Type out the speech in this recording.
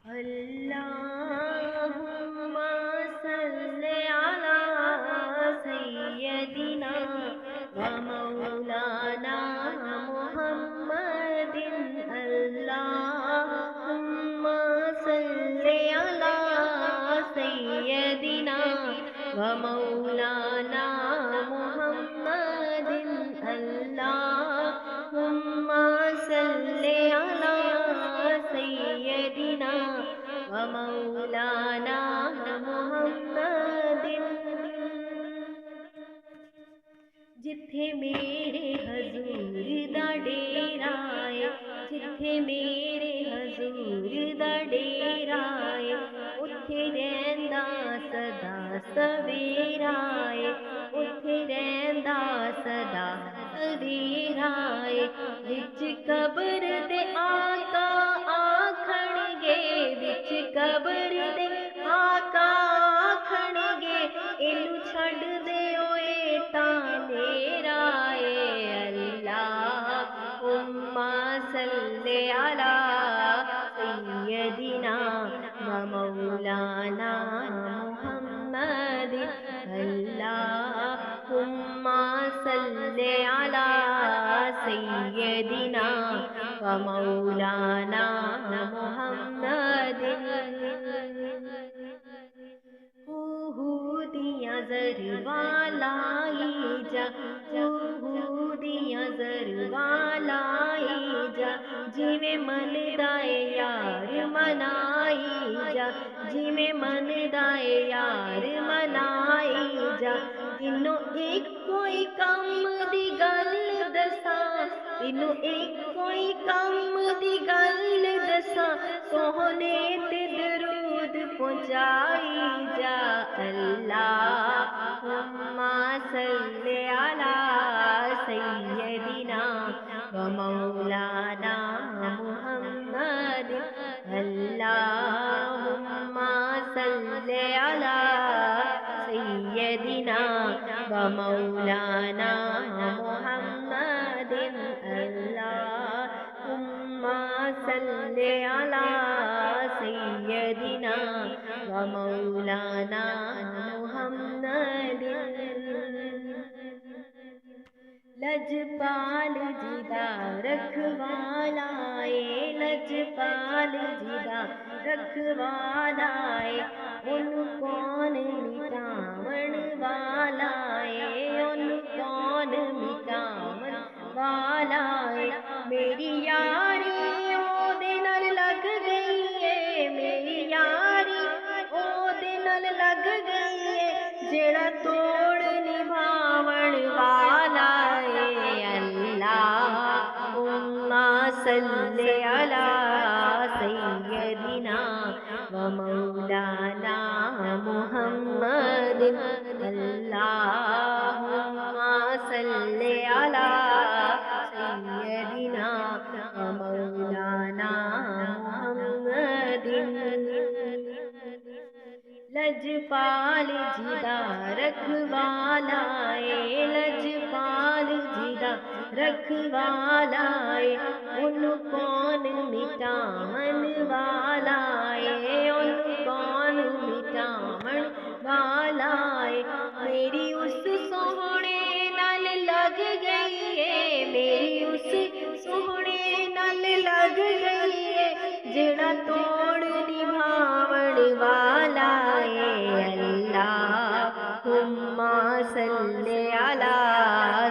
اللهم صل على سيدنا ومولانا محمد اللهم صل على سيدنا ومولانا محمد اللهم صل على سيدنا ومولانا محمد جتھے میرے حضور دا ڈیرا ہے جتھے میرے حضور دا ڈیرا ہے اتھے رہندا سدا سویرا ہے اتھے رہندا سدا سویرا ہے وچ قبر دے آقا آکھن گے وچ قبر دے آقا آکھن گے اینو چھڈ دے اوئے تاں میرا اے اللہم صلی علی سیدنا ومولانا محمد اللہم صلی علی سیدنا ومولانا محمد دیاں زروالائی جا دیاں زروالائی جا جویں من دائے یار منائی جا جویں من دائے یار منائی جا تینوں ایک کوئی کم دی گل دساں تینوں ایک کوئی کم دی گل دساں سوہنے تے درود پہنچائی جا اللہم صلی علی سیدنا ومولانا محمد اللہم صلی علی سیدنا ومولانا محمد اللہم صلی علی سیدنا ومولانا محمد لجپال جدا رکھوالا اے لجپال جدا رکھوالا اے ان کون مٹاون والا اے ان کون مٹاون والا اے میری یاری او دے نال لگ گئی اے میری یاری او دے نال لگ گئی اے جیڑا توڑ نبھاون والا اے اللہم صلی علی سیدنا ومولانا محمد اللہم صلی علی سیدنا ومولانا محمد لجپال جدا رکھوالا اے لجپال جدا رکھوالا اے ان کون مٹاون والا اے ان کون مٹاون والا اے میری اس سوہنے نال لگ گئی اے میری اس سوہنے نال لگ گئی اے جڑا توڑ نبھاون والا اے اللہم صلی علی